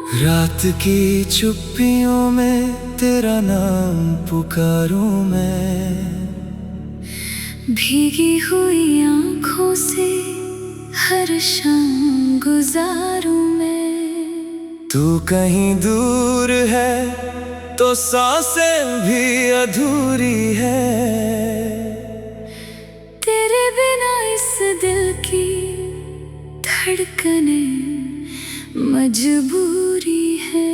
रात की चुप्पियों में तेरा नाम पुकारूं मैं। भीगी हुई आंखों से हर शाम गुजारूं मैं। तू कहीं दूर है तो सांसें भी अधूरी है। तेरे बिना इस दिल की धड़कने मजबूरी है।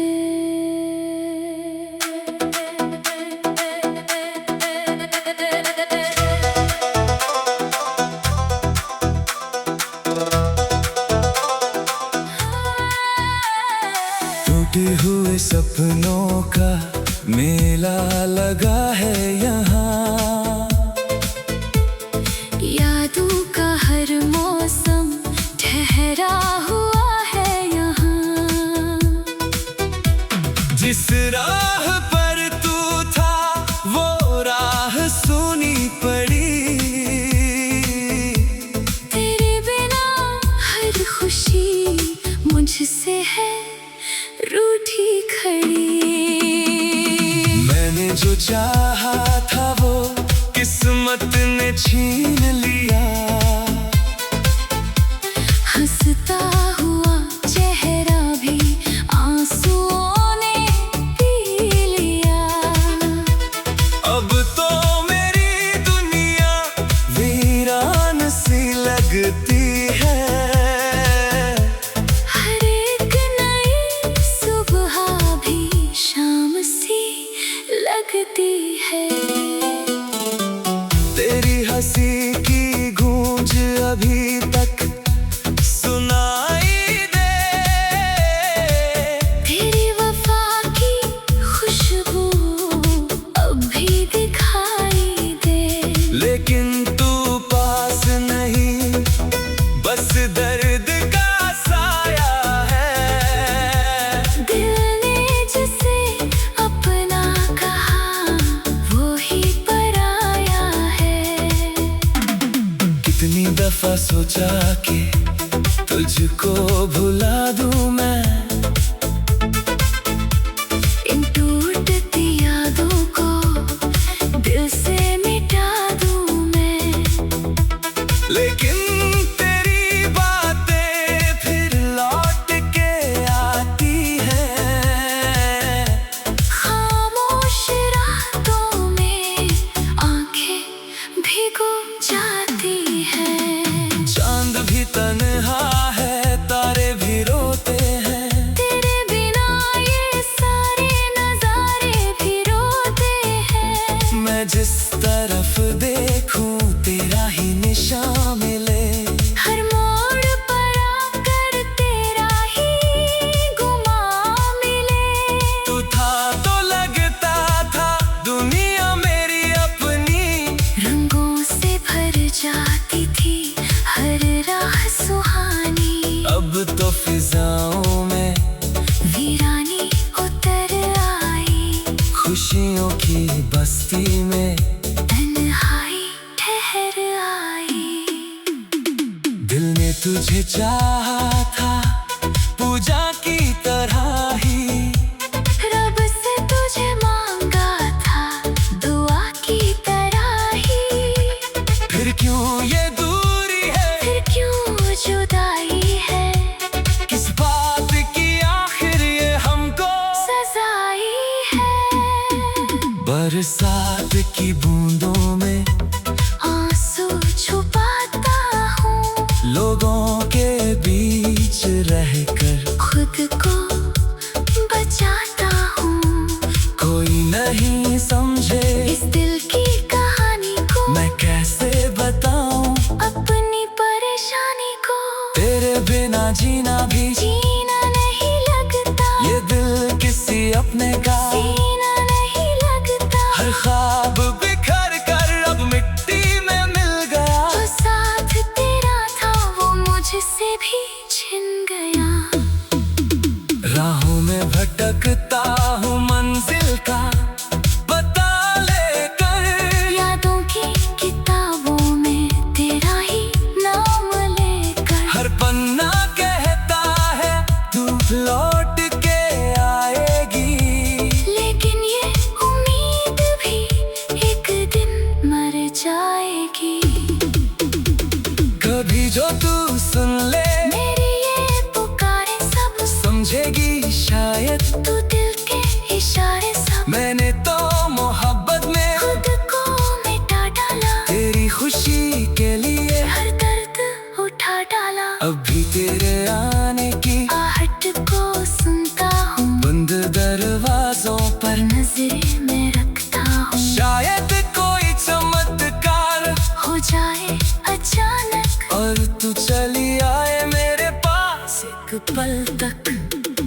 टूटे हुए सपनों का मेला लगा है यहाँ। यादों का हर मौसम ठहरा हुआ है यहाँ। जिस राह पर तू था वो राह सुनी पड़ी। तेरे बिना हर खुशी मुझसे है रूठी खड़ी। मैंने जो चाहा था वो किस्मत ने छीन लिया। हंसता हुआ चेहरा भी आंसुओं ने पी लिया। अब तो मेरी दुनिया वीरान सी लगती है। हर एक नई सुबह भी शाम सी लगती है। तेरी हंसी की गूंज अभी तक सुनाई दे। तेरी वफा की खुशबू अब भी दिखाई दे। लेकिन तू पास नहीं, बस दर्द का साया है। दिल ने जिसे अपना कहा वो ही पराया है। कितनी दफा सोचा कि तुझको भुला दूं मैं। इन टूटती यादों को दिल से मिटा दूं मैं। लेकिन तेरी बातें फिर लौट के आती हैं। खामोश रातों में आंखें भिगो जाती हैं। चांद भी तन्हा है, तारे भी रोते हैं। तेरे बिना ये सारे नजारे भी रोते हैं। मैं जिस तरफ देखूं तेरा ही निशान मिले। हर मोड़ पर आकर तेरा ही गुमां मिले। तू था तो लगता था दुनिया मेरी अपनी। रंगों से भर जाती थी हर राह सुहानी। अब तो फिजाओं में वीरानी उतर आई। खुशियों की बस्ती में तन्हाई ठहर आई। दिल ने तुझे चाहा था पूजा की तरह ही। रब से तुझे मांगा था दुआ की तरह ही। फिर क्यों ये दूरी है, फिर क्यों जुदाई है। किस बात की आखिर ये हमको सजाई है। बरसात की बूंदों में आंसू छुपाता हूँ। लोगों के बीच रहकर खुद को बचाता हूँ। कोई नहीं समझे इस दिल की कहानी को मैं कैसे बताऊं। अपनी परेशानी को तेरे बिना जीना भी जीना नहीं लगता। ये दिल किसी अपने का। सीना नहीं लगता। हर ख्वाब बिखर कर अब मिट्टी में मिल गया। जो साथ तेरा था वो मुझसे भी छिन गया। समझेगी शायद तू दिल के इशारे सब मैंने तो मोहब्बत में खुद को मिटा डाला, तेरी खुशी के लिए हर दर्द उठा डाला। अभी तेरे आने की आहट को सुनता हूँ, बंद दरवाजों पर नजरें में रखता हूँ। शायद कोई चमत्कार हो जाए अचानक और तू चली आए मेरे पास एक पल तक,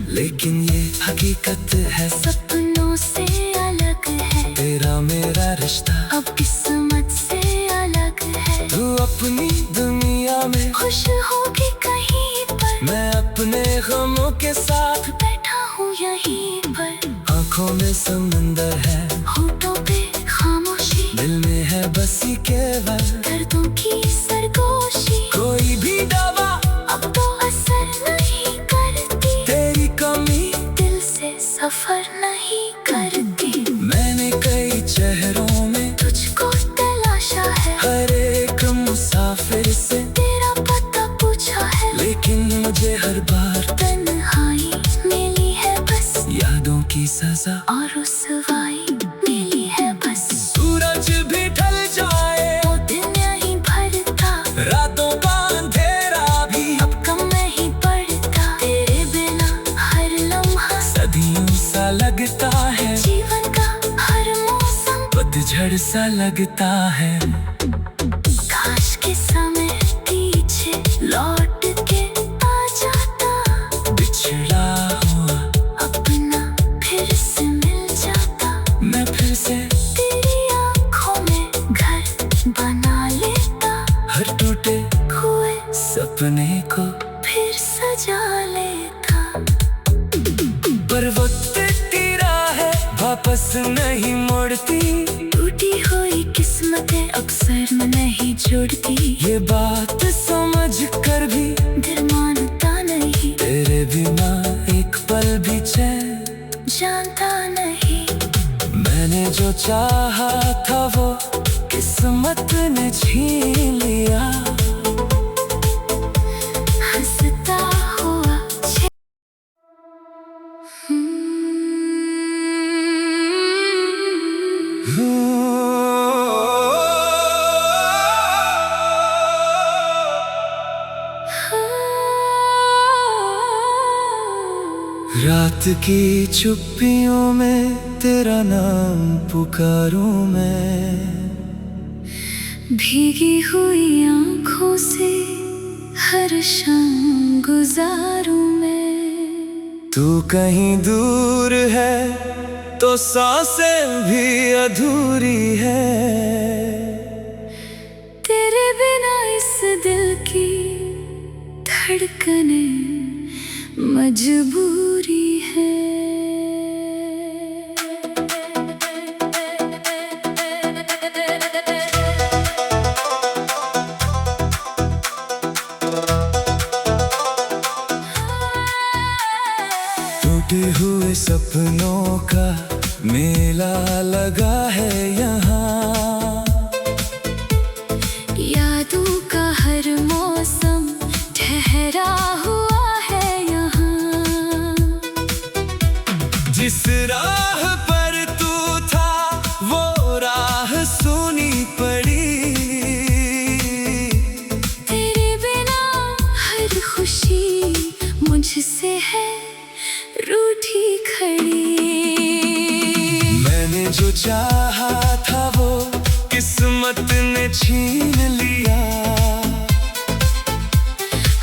लेकिन ये हकीकत है सपनों से अलग है। तेरा मेरा रिश्ता अब किस्मत से अलग है। तू अपनी दुनिया में खुश होगी कहीं पर, मैं अपने गमों के साथ बैठा हूँ यहीं पर। आंखों में समंदर है, होठों पे खामोशी, दिल में है बसी केवल दर्दों की सरगोशी। कोई भी दवा अब तो असर नहीं करती, तेरी कमी दिल से सफर नहीं करती। मैंने कई चेहरों में तुझको तलाशा है, हर एक मुसाफिर से तेरा पता पूछा है, लेकिन मुझे हर बार तन्हाई मिली है बस, यादों की सजा और रुसवाई मिली है बस। सूरज भी ढल जाए वो दिन यहीं भरता, रातों का अंधेरा भी अब कम नहीं पड़ता। तेरे बिना हर लम्हा सदियों सा लगता है, जीवन का हर मौसम पतझड़ सा लगता है। काश के समय पीछे लौट के आ जाता, बिछड़ा हुआ अपना फिर से मिल जाता। मैं फिर से तेरी आँखों में घर बना लेता, हर टूटे हुए सपने को फिर सजा लेता। पर वक्त तेरा है, वापस नहीं मुड़ती, टूटी हुई किस्मतें अक्सर नहीं जुड़ती। ये बात समझ कर भी दिल मानता नहीं, तेरे बिना एक पल भी चैन जानता नहीं। मैंने जो चाहा था वो किस्मत ने छीन लिया। हंसता हुआ रात की चुप्पियों में तेरा नाम पुकारूं मैं, भीगी हुई आँखों से हर शाम गुजारूं मैं। तू कहीं दूर है तो सांसें भी अधूरी है। तेरे बिना इस दिल की धड़कने मजबूरी है। टूटे हुए सपनों का मेला लगा है यहाँ, यादों का हर मौसम ठहरा हुआ है यहाँ। जिस राह पर तू था वो राह सुनी पड़ी, तेरे बिना हर खुशी मुझसे है रूठी खड़ी। मैंने जो चाहा था वो किस्मत ने छीन लिया।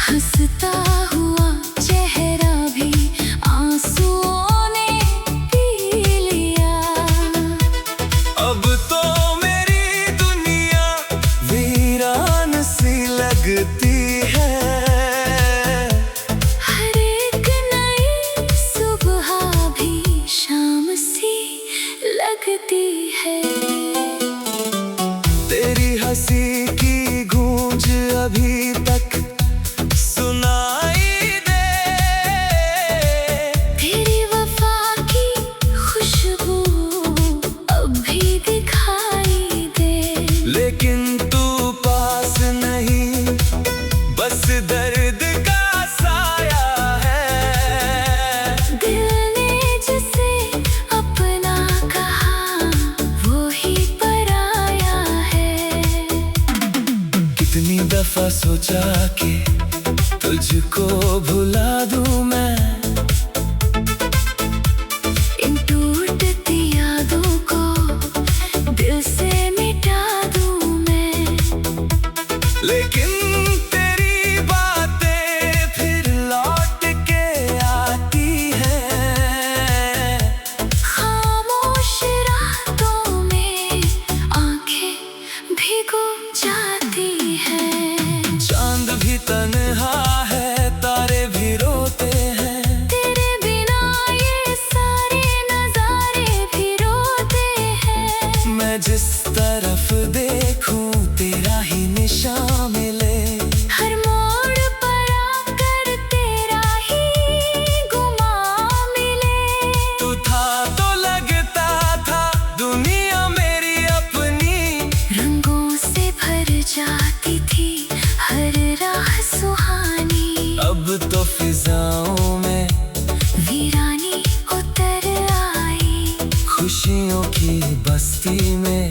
हंसता हुआ चेहरा भी आंसुओं ने पी लिया। अब तो मेरी दुनिया वीरान सी लगती है। हर एक नई सुबह भी शाम सी लगती है। तेरी हंसी की गूंज अभी तक सुनाई को भुला दूं मैं, इन टूटती यादों को दिल से मिटा दूं मैं। लेकिन तेरी बातें फिर लौट के आती हैं। खामोश रातों में आंखें भिगो जाती हैं। चांद भी तन्हा है, तारे भी रोते हैं। तेरे बिना ये सारे नजारे भी रोते हैं। मैं जिस तरफ देखूं तेरा ही निशान मिले। हर मोड़ पर आकर तेरा ही गुमां मिले। तू था तो लगता था दुनिया मेरी अपनी। रंगों से भर जाती थी हर राह सुहानी। अब तो फिजाओं में वीरानी उतर आई। खुशियों की बस्ती में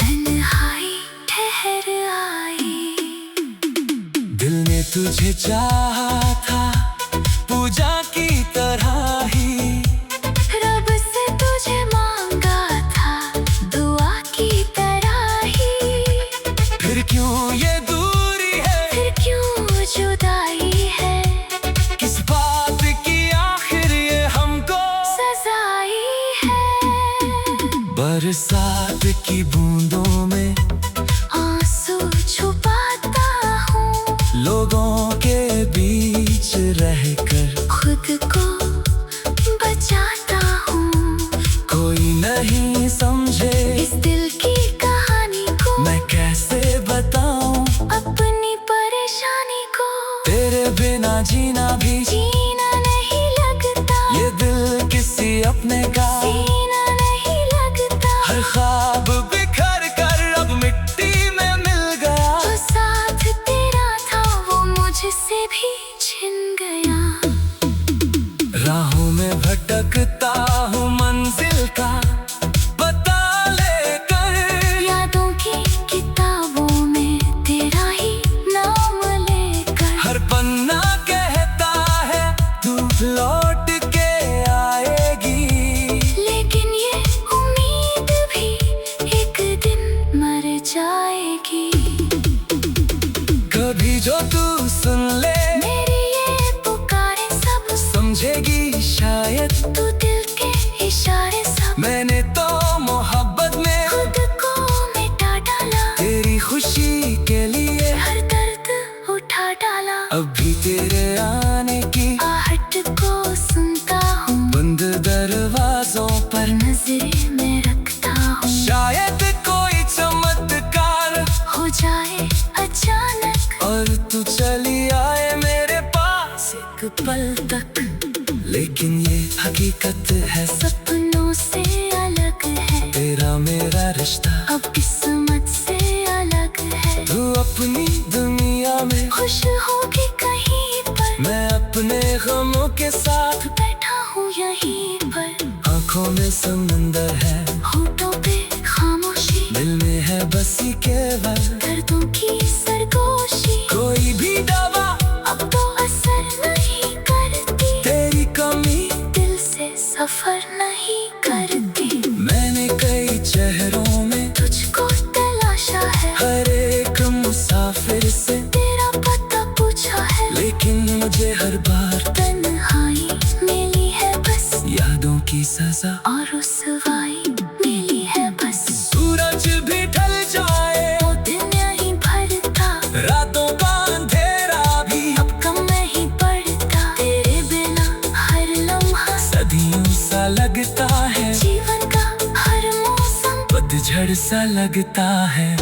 तन्हाई ठहर आई। दिल ने तुझे चाहा था पूजा की तरह ही। रब से तुझे मांगा था दुआ की तरह ही। फिर क्यों ये दूरी है, फिर क्यों जुदाई है, किस बात की आखिर ये हमको सजाई है। बरसात की बूंदों में आंसू छुपाता हूँ, लोगों के बीच रहकर खुद को बचाता हूँ। कोई नहीं समझे इस दिल की कहानी को मैं कैसे बताऊं। अपनी परेशानी को तेरे बिना जीना भी जीना नहीं लगता। ये दिल किसी अपने का। जीना नहीं लगता। हर ख्वाब बिखर कर अब मिट्टी में मिल गया। जो साथ तेरा था वो मुझसे भी छिन गया। राहों में भटकता हूँ मंजिल का पता लेकर। यादों की किताबों में तेरा ही नाम लेकर। हर पन्ना कहता है तू लौट के आएगी। लेकिन ये उम्मीद भी एक दिन मर जाएगी। कभी जो तू सुन ले मेरी ये पुकारे सब समझेगी शायद। तू दिल के इशारे सब। मैंने तो मोहब्बत में खुद को मिटा डाला। तेरी खुशी के लिए हर दर्द उठा डाला। अब भी तेरे आने की आहट को सुनता हूँ, बंद दरवाजों पर नजरे में रखता हूँ। शायद कोई चमत्कार हो जाए अचानक और तू चली आए मेरे पास एक पल तक। लेकिन ये हकीकत है, सपनों से अलग है तेरा मेरा रिश्ता। अब किस्मत से अलग है। तू अपनी दुनिया में, खुश होगी कहीं पर, मैं अपने गमों के साथ बैठा हूँ यहीं पर। आंखों में समंदर है, होठों पे खामोशी, दिल में है बसी केवल दर्दों की सरगोशी। कोई भी दवा अब तो असर नहीं करती, तेरी कमी दिल से सफर नहीं करती। मैंने कई चेहरों में तुझको तलाशा है, हर एक मुसाफिर से तेरा पता पूछा है। लेकिन मुझे हर बार तन्हाई मिली है बस, यादों की सजा। और रुसवाई मिली है बस। सूरज भी ढल जाए वो दिन यहीं भरता, रातों का अंधेरा भी अब कम नहीं पड़ता। तेरे बिना हर लम्हा सदियों सा लगता है, जीवन का हर मौसम पतझड़ सा लगता है।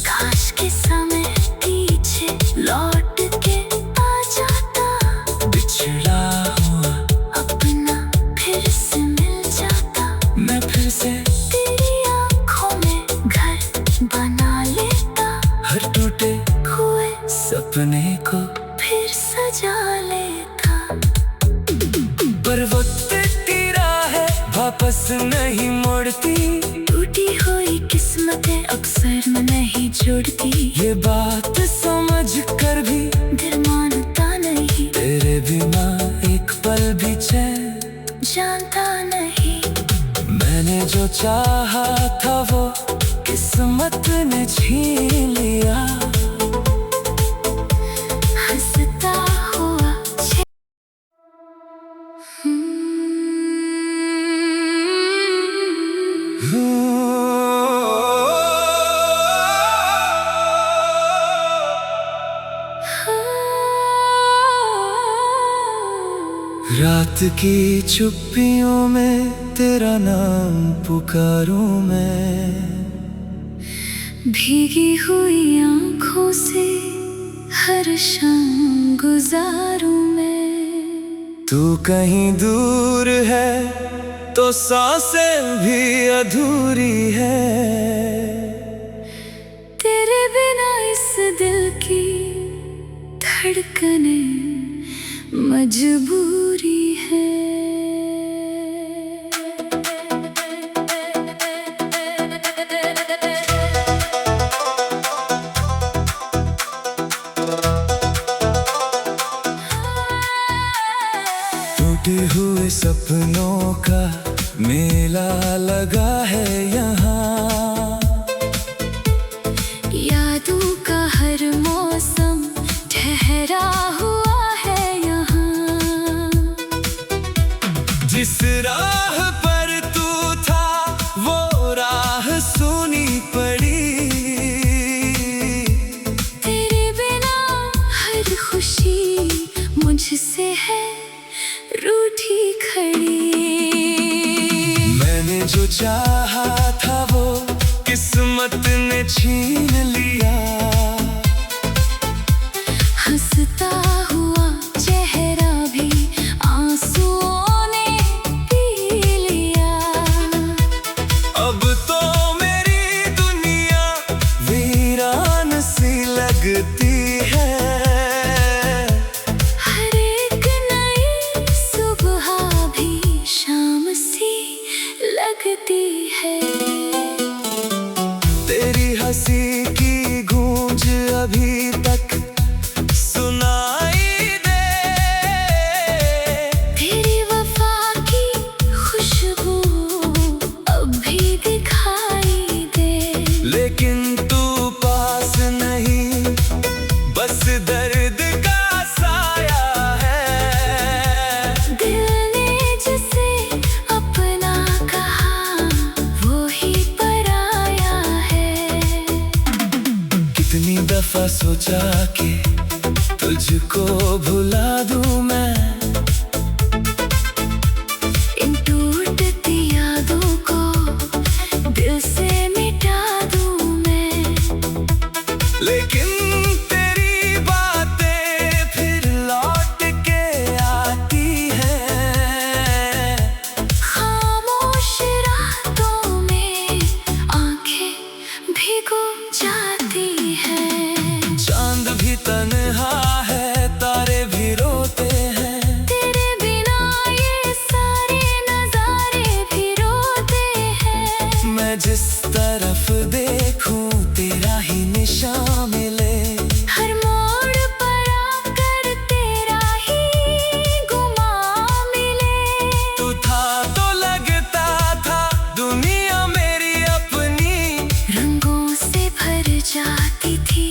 काश के समय पीछे लौट के आ जाता, बिछड़ा हुआ अपना फिर से मिल जाता। मैं फिर से तेरी आँखों में घर बना लेता, हर टूटे हुए सपने को फिर सजा लेता। पर वक्त तेरा है, वापस नहीं मुड़ती। टूटी हुई किस्मतें अक्सर नहीं जुड़ती, ये बात समझ कर भी दिल मानता नहीं। चाहा था वो किस्मत ने छीन लिया। हंसता हुआ रात की चुप्पियों में तेरा नाम पुकारूं मैं, भीगी हुई आंखों से हर शाम गुजारूं मैं। तू कहीं दूर है तो सांसें भी अधूरी है। तेरे बिना इस दिल की धड़कने मजबूरी है। टूटे हुए सपनों का मेला लगा है यहाँ, यादों का हर मौसम ठहरा हुआ है यहाँ। जिस राह पर तू था वो राह सुनी पड़ी। तेरे बिना हर खुशी मुझसे है रूठी खड़ी। मैंने जो चाहा था वो किस्मत ने छीन लिया। हंसता हुआ चेहरा भी आंसुओं ने पी लिया। अब तो मेरी दुनिया वीरान सी लगती है। हर एक नई सुबह भी शाम सी लगती है। तेरी हंसी की गूंज अभी तक सुनाई दे। तेरी वफा की खुशबू अब भी दिखाई दे। लेकिन तू पास नहीं, बस दर्द का साया है। दिल ने जिसे अपना कहा वो ही पराया है। कितनी दफा सोचा कि तुझको भुला दूं मैं, इन टूटती यादों को दिल से मिटा दूं मैं। लेकिन तेरी बातें फिर लौट के आती हैं। खामोश रातों में आंखें भिगो जाती हैं। चांद भी तन्हा है, तारे भी रोते हैं। तेरे बिना ये सारे नजारे भी रोते हैं। मैं जिस तरफ देखूं तेरा ही निशान मिले। हर मोड़ पर आकर तेरा ही गुमां मिले। तू था तो लगता था दुनिया मेरी अपनी। रंगों से भर जाती थी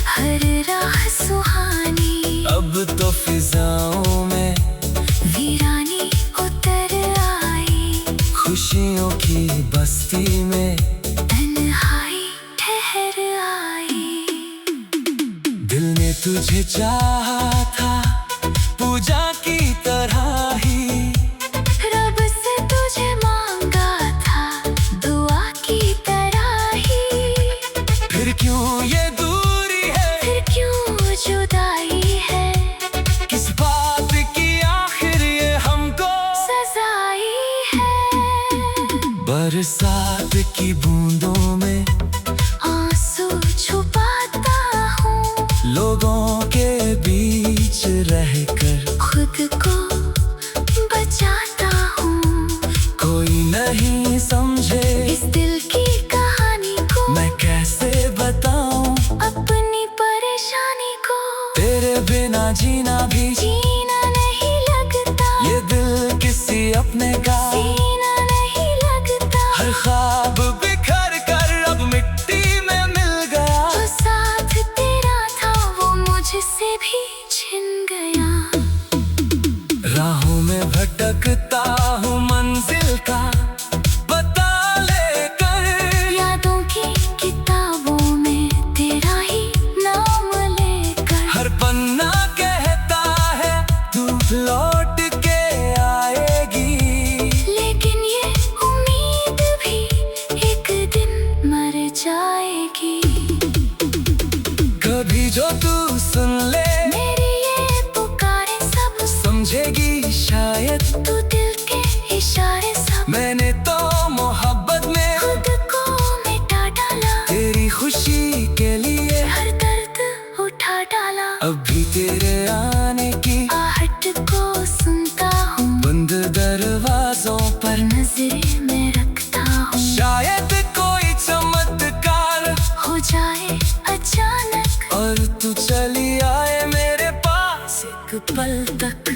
हर राह सुहानी। अब तो फिजाओं में वीरानी उतर आई। खुशियों की बस्ती में तन्हाई ठहर आई। दिल ने तुझे चाहा था पूजा की तरह ही। रब से तुझे मांगा था दुआ की तरह ही। फिर क्यों ये दूरी है, फिर क्यों जुदाई है। किस बात की आखिर ये हमको सजाई है। बरसात की बूंदों में आंसू छुपाता हूँ। लोगों के बीच रहकर खुद को बचाता हूँ। कोई नहीं समझे इस दिल की कहानी को मैं कैसे बताऊं। अपनी परेशानी को तेरे बिना जीना भी जीना नहीं लगता। ये दिल किसी अपने का सीना नहीं लगता। हर ख्वाब भटकता हूँ मंजिल का बता लेकर। यादों की किताबों में तेरा ही नाम लेकर। हर पन्ना कहता है तू लौट के आएगी, लेकिन ये उम्मीद भी एक दिन मर जाएगी। कभी जो तू सुन ले मेरी ये पुकारे सब, समझेगी शायद तू दिल के इशारे सब। मैंने तो मोहब्बत में खुद को मिटा डाला, तेरी खुशी के लिए हर दर्द उठा डाला। अब भी तेरे आने की आहट को सुनता हूँ, बंद दरवाजों पर नजरें में रखता हूँ। शायद कोई चमत्कार हो जाए अचानक और तू चली आए मेरे पास एक पल तक।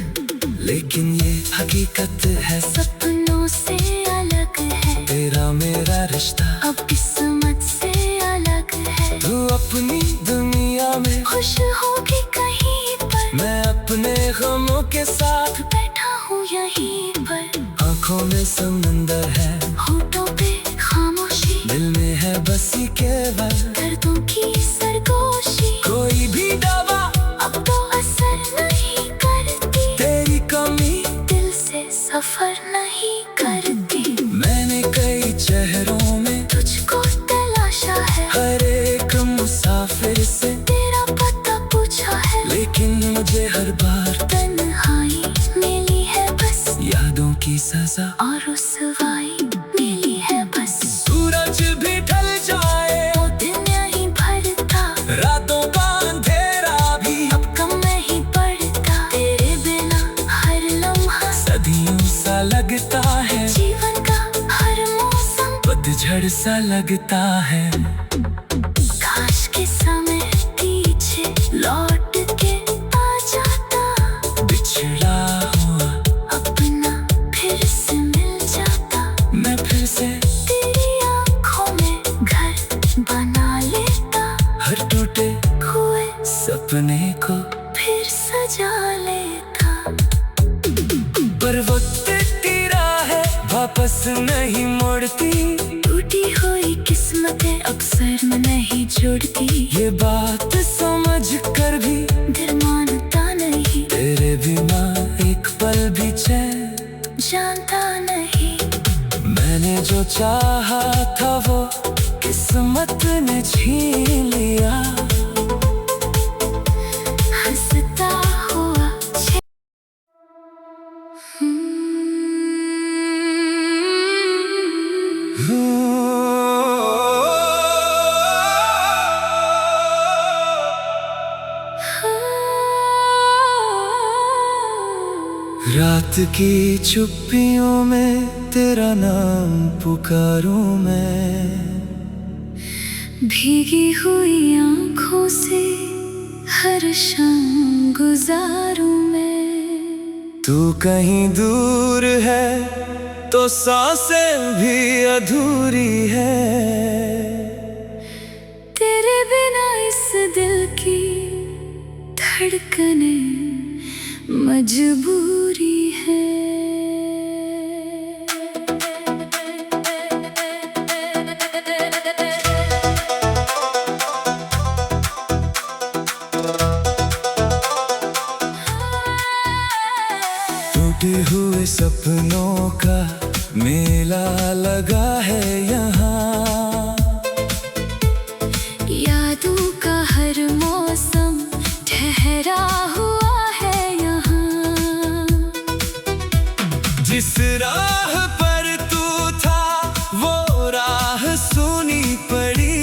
लेकिन ये हकीकत है, सपनों से अलग है तेरा मेरा रिश्ता अब किस्मत से अलग है। तू अपनी दुनिया में, खुश होगी कहीं पर, मैं अपने गमों के साथ बैठा हूँ यहीं पर। आंखों में समंदर है, होठों पे खामोशी, दिल में है बसी केवल दर्दों की सरगोशी। कोई भी दवा अब तो असर नहीं करती, तेरी कमी दिल से सफर नहीं करती। मैंने कई चेहरों में तुझको तलाशा है, हर एक मुसाफिर से तेरा पता पूछा है। लेकिन मुझे हर बार तन्हाई मिली है बस, यादों की सजा। और रुसवाई मिली है बस। सूरज भी ढल जाए वो दिन यहीं भरता, रातों का अंधेरा भी अब कम नहीं पड़ता। तेरे बिना हर लम्हा सदियों सा लगता है, जीवन का हर मौसम पतझड़ सा लगता है। काश के समय पीछे लौट के आ जाता, बिछड़ा हुआ अपना फिर से मिल जाता। मैं फिर से तेरी आँखों में घर बना लेता, हर टूटे हुए सपने को फिर सजा लेता। पर वक्त की राह वापस नहीं मुड़ती, टूटी हुई किस्मतें अक्सर में नहीं जुड़ती। ये बात समझ कर भी दिल मानता नहीं, तेरे बिना एक पल भी चैन जानता नहीं। मैंने जो चाहा था वो किस्मत ने छीन लिया। हंसता हुआ रात की चुप्पियों में तेरा नाम पुकारूं मैं, भीगी हुई आँखों से हर शाम गुजारूं मैं। तू कहीं दूर है तो सांसें भी अधूरी है। तेरे बिना इस दिल की धड़कने मजबूरी है। टूटे हुए सपनों का मेला लगा है यहाँ, यादों का हर मौसम ठहरा हुआ है यहाँ। जिस राह पर तू था वो राह सुनी पड़ी।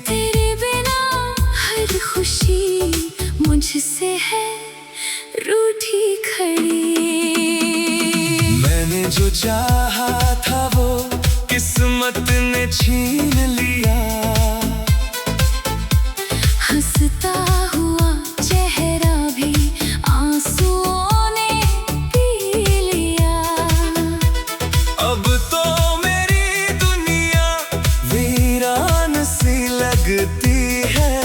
तेरे बिना हर खुशी मुझसे है रूठी खड़ी। मैंने जो चाहा था वो किस्मत ने छीन लिया। हंसता हुआ चेहरा भी आंसुओं ने पी लिया। अब तो मेरी दुनिया वीरान सी लगती है।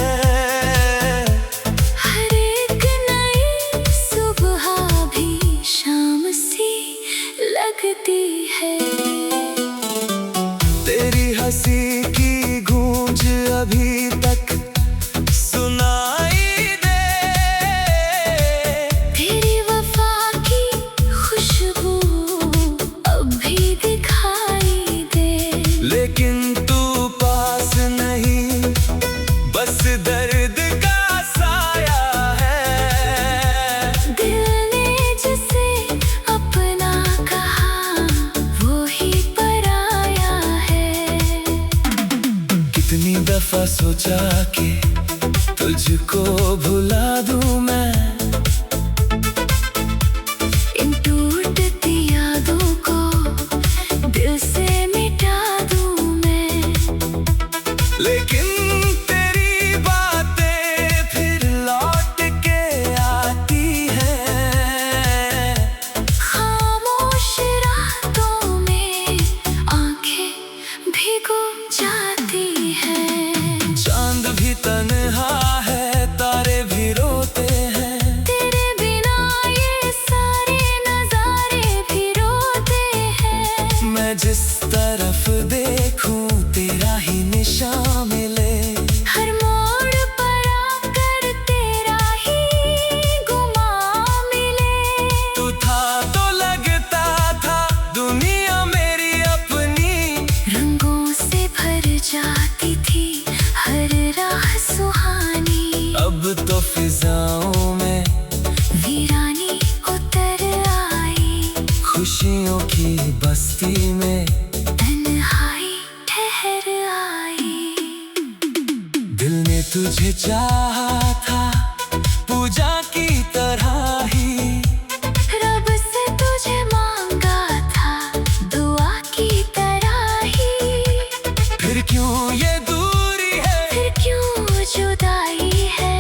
हर एक नई सुबह लगती है। तेरी हंसी की गूंज अभी तक सुनाई दे, तेरी वफा की खुशबू अब भी दिखाई दे। लेकिन तू पास नहीं, बस दर्द का साया है। दिल ने जिसे अपना कहा वो ही पराया है। कितनी दफा सोचा कि तुझको भुला दूं मैं, इन टूटती यादों को दिल से मिटा दूं मैं। लेकिन तेरी बातें फिर लौट के आती हैं। खामोश रातों में आंखें भिगो जाती हैं। चांद भी तन्हा है, तारे भी रोते हैं। तेरे बिना ये सारे नजारे भी रोते हैं। मैं जिस तरफ देखूं तेरा ही निशान मिले। हर मोड़ पर आकर तेरा ही गुमां मिले। तू था तो लगता था दुनिया मेरी अपनी। रंगों से भर जाती थी हर राह सुहानी। अब तो फिजाओं में वीरानी उतर आई। खुशियों की बस्ती में तन्हाई ठहर आई। दिल ने तुझे चाहा था पूजा की तरह ही। रब से तुझे मांगा था दुआ की तरह ही। फिर क्यों ये दूरी है, फिर क्यों जुदाई है।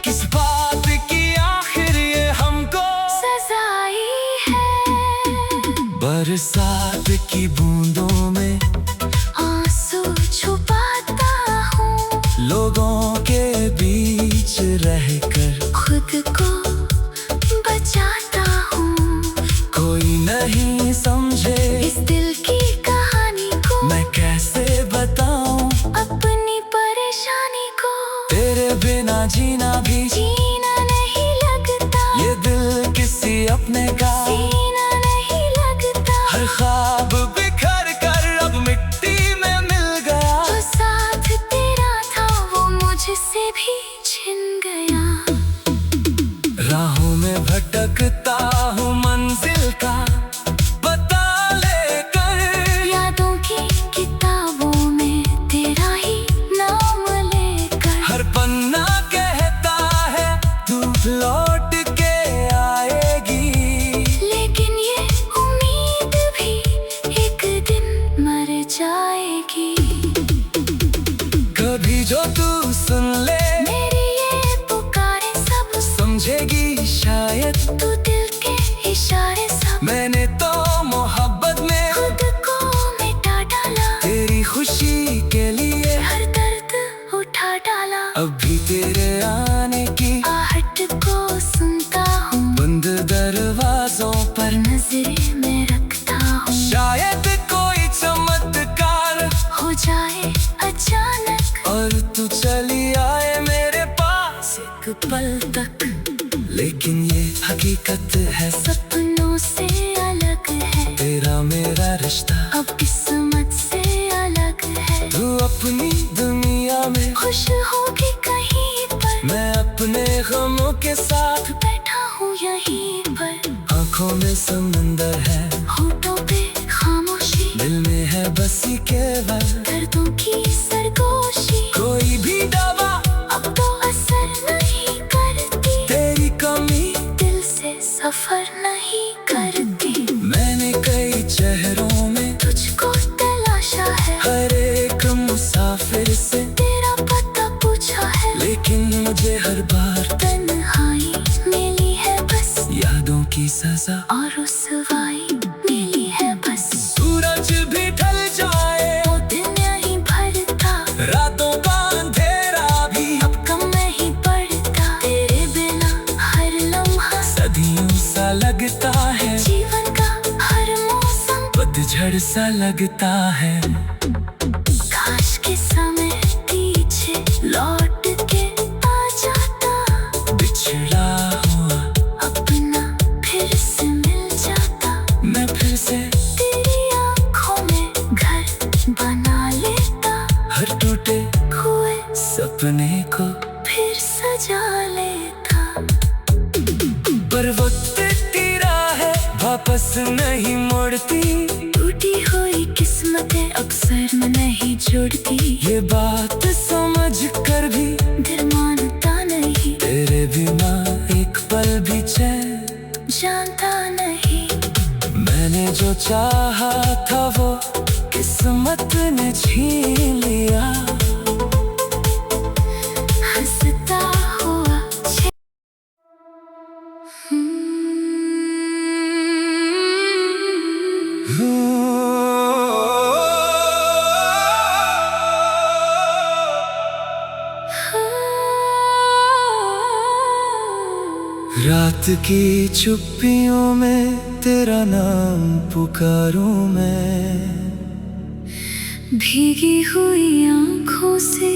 किस बात की आखिर ये हमको सजाई है। बरसात की बूंदों में आंसू छुपाता हूँ। लोगों के बीच रहकर खुद को बचाता हूँ। कोई नहीं समझे इस दिल की कहानी को मैं कैसे बताऊं। अपनी परेशानी को तेरे बिना जीना भी जीना नहीं लगता। ये दिल किसी अपने का। सीना नहीं लगता। हर ख्वाब बिखर कर अब मिट्टी में मिल गया। जो साथ तेरा था वो मुझसे भी छिन गया। राहों में भटकता हूँ मंजिल का पता लेकर। यादों की किताबों में तेरा ही नाम लेकर। हर पन्ना कहता है तू लौट के आएगी। लेकिन ये उम्मीद भी एक दिन मर जाएगी। कभी जो तू सुन ले मेरी ये पुकारे सब समझेगी शायद। तू दिल के इशारे सब। मैंने तो मोहब्बत में खुद को मिटा डाला। तेरी खुशी के लिए हर दर्द उठा डाला। अब भी तेरे आने की आहट को सुनता हूँ। बंद दरवाजों पर नजरें में रखता हूँ। शायद कोई चमत्कार हो जाए अचानक और तू चली आए मेरे पास एक पल तक। लेकिन ये हकीकत है, सपनों से अलग है। तेरा मेरा रिश्ता अब किस्मत से अलग है। तू अपनी दुनिया में, खुश होगी कहीं पर। मैं अपने गमों के साथ बैठा हूँ यहीं पर। आंखों में समंदर है, होठों पे खामोशी। दिल में है बसी केवल दर्दों की सरगोशी। कोई भी दवा अब तो असर नहीं करती। तेरी कमी दिल से सफर नहीं करती। मैंने कई चेहरों में तुझको तलाशा है। हर एक मुसाफिर से तेरा पता पूछा है। लेकिन मुझे हर बार तन्हाई मिली है बस। यादों की सजा और रुसवाई मिली है बस। सूरज भी ढल जाए वो दिन यहीं भरता। रातों का अंधेरा भी अब कम नहीं पड़ता। तेरे बिना हर लम्हा सदियों सा लगता है। जीवन का हर मोड़ उलझड़ सा लगता है। काश के समय पीछे लौट के आ जाता, बिछड़ा हुआ अपना फिर से मिल जाता। मैं फिर से तेरी आँखों में घर बना लेता, हर टूटे हुए सपने को फिर सजा लेता। पर वक्त की राह वापस नहीं मुड़ती, टूटी हुई किस्मतें अक्सर में नहीं जुड़ती। ये बात समझ कर भी दिल मानता नहीं, तेरे बिना एक पल भी चैन जानता नहीं। मैंने जो चाहा था वो किस्मत ने छीन लिया। हंसता हुआ रात की चुप्पियों में तेरा नाम पुकारूं मैं, भीगी हुई आँखों से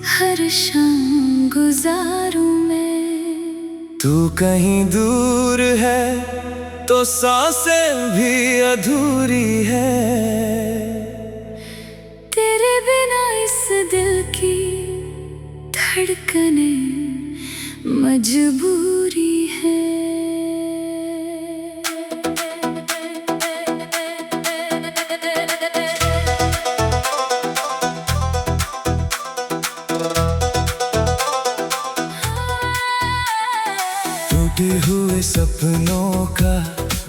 हर शाम गुजारूं मैं। तू कहीं दूर है तो सांसें भी अधूरी है। तेरे बिना इस दिल की धड़कने मजबूरी है। टूटे हुए सपनों का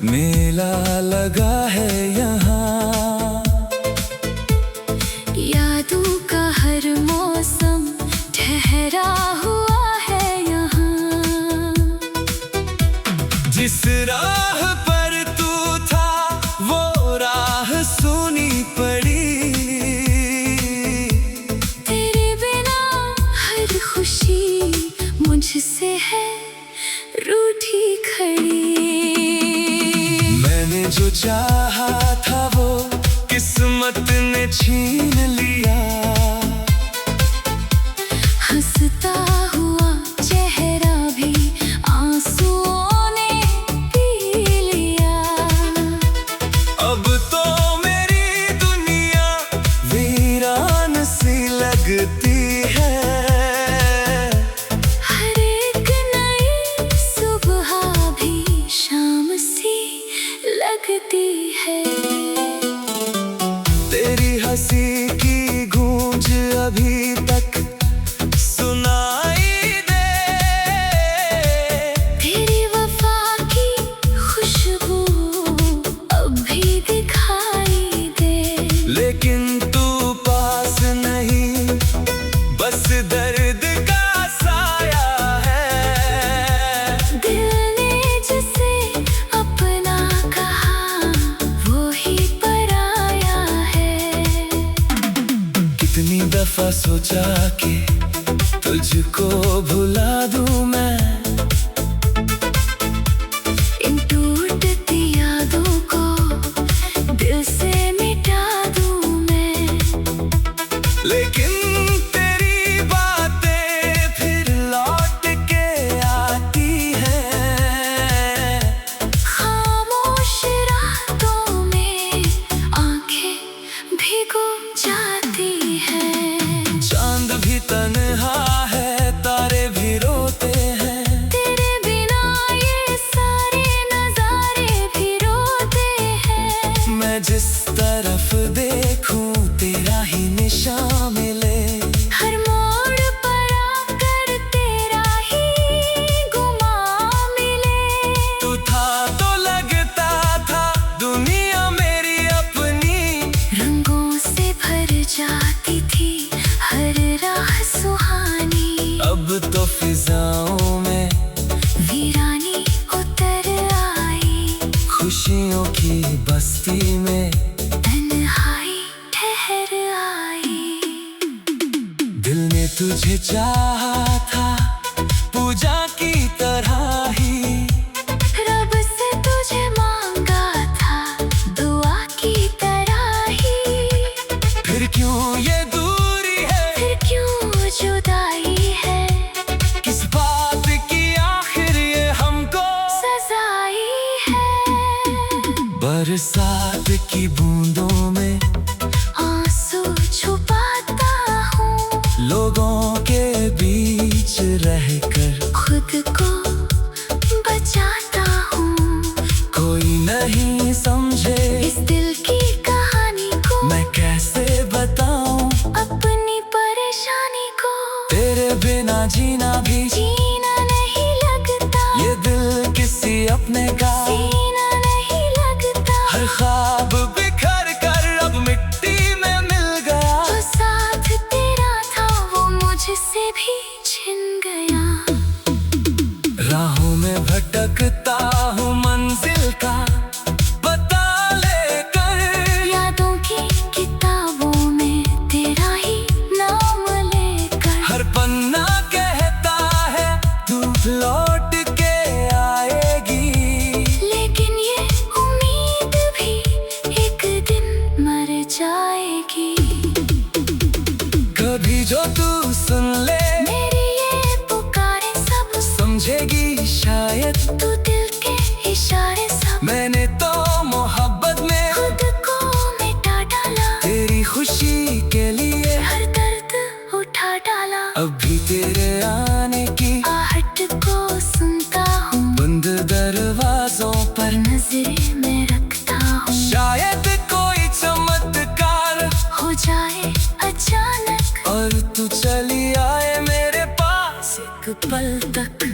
मेला लगा है यहाँ, यादों का हर मौसम ठहरा हुआ है यहाँ। जिस राह पर तू था वो राह सुनी पड़ी। तेरे बिना हर खुशी मुझसे है रूठी खड़ी। मैंने जो चाहा था वो किस्मत ने छीन लिया। हंसता हुआ चेहरा भी आंसुओं ने पी लिया। अब तो मेरी दुनिया वीरान सी लगती है। हर एक नई सुबह भी शाम सी लगती है। तेरी हंसी की गूंज अभी तक सुनाई दे। तेरी वफा की खुशबू अब भी दिखाई दे। लेकिन तू पास नहीं, बस दर्द का साया है। दिल ने जिसे अपना कहा वो ही पराया है। कितनी दफा सोचा कि तुझको भुला दूं मैं, इन टूटती यादों को दिल से मिटा दूं मैं। लेकिन तेरी बातें फिर लौट के आती हैं। खामोश रातों में आंखें भिगो जाती हैं। चांद भी तन्हा है, तारे भी रोते हैं। तेरे बिना ये सारे नजारे भी रोते हैं। मैं जिस तरफ देखूं तेरा ही निशान मिले। हर मोड़ पर आकर तेरा ही गुमां मिले। तू था तो लगता था दुनिया मेरी अपनी। रंगों से भर जाती थी हर राह सुहानी। अब तो फिजाओं में वीरानी उतर आई। खुशियों की बस्ती में तन्हाई ठहर आई। दिल ने तुझे चाहा था पूजा की तरह ही। रब से तुझे मांगा था दुआ की बरसात की बूंदों में आंसू छुपाता हूँ, लोगों के बीच रहकर खुद को बचाता हूँ। कोई नहीं समझे इस दिल की कहानी को मैं कैसे बताऊं, अपनी परेशानी को तेरे बिना जीना भी जीना नहीं लगता, ये दिल किसी अपने का जीना नहीं लगता। हर ख्वाब बिखर कर अब मिट्टी में मिल गया, जो साथ तेरा था वो मुझसे भी छिन गया। राहों में भटकता हूँ मंजिल का पता लेकर, यादों की किताबों में तेरा ही नाम लेकर, हर पन्ना कहता है तू लौट के आएगी, लेकिन ये उम्मीद भी एक दिन मर जाएगी। कभी जो तू सुन ले मेरी ये पुकारे सब समझेगी शायद, तू दिल के इशारे सब मैंने तो मोहब्बत में खुद को मिटा डाला, तेरी खुशी के लिए हर दर्द उठा डाला। अब भी तेरे आने की आहट को सुनता हूँ, बंद दरवाजों पर नजरे में रखता हूँ, शायद कोई चमत्कार हो जाए अचानक और तू चली आए मेरे पास एक पल तक।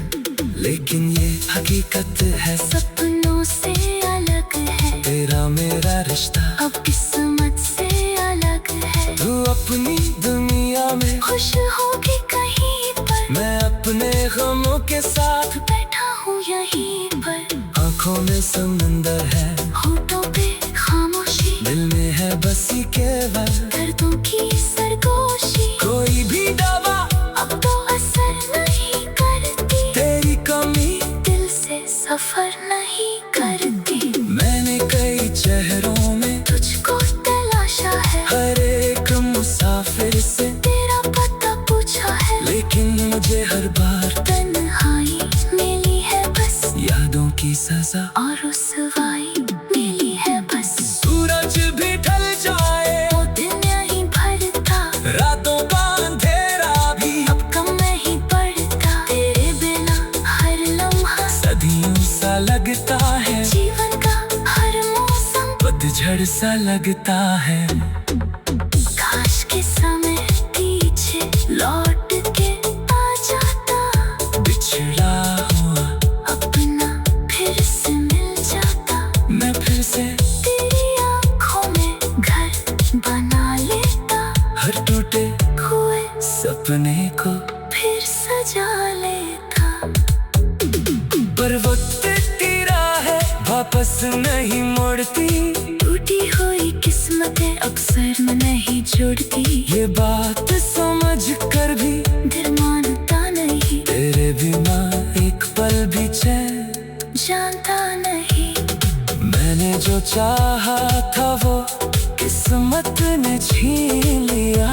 लेकिन ये हकीकत है, सपनों से अलग है, तेरा मेरा रिश्ता अब किस्मत से अलग है। तू अपनी दुनिया में, खुश होगी कहीं पर, मैं अपने गमों के साथ बैठा हूँ यहीं पर। आंखों में समंदर है, होठों पे खामोशी, दिल में है बसी केवल दर्दों की सरगोशी। कोई भी दवा अब तो असर नहीं करती, तेरी कमी दिल से सफर नहीं करती। मैंने कई चेहरों में तुझको तलाशा है, हर एक मुसाफिर से तेरा पता पूछा है, लेकिन मुझे हर बार तन्हाई मिली है बस, यादों की सजा। और रुसवाई मिली है बस। सूरज भी ढल जाए वो दिन यहीं भरता, रातों का अंधेरा भी अब कम नहीं पड़ता, तेरे बिना हर लम्हा सदियों सा लगता है, जीवन का हर मौसम पतझड़ सा लगता है। काश के समय पीछे लौट के आ जाता, बिछड़ा हुआ अपना फिर से मिल जाता, मैं फिर से तेरी आँखों में घर बना लेता, हर टूटे हुए सपने को फिर सजा लेता। पर वक्त तेरा है वापस नहीं मुड़ती, टूटी हुई किस्मतें अक्सर नहीं जुड़ती, ये बात समझ कर भी दिल मानता नहीं, तेरे बिना एक पल भी चैन जानता नहीं। मैंने जो चाहा था वो किस्मत ने छीन लिया,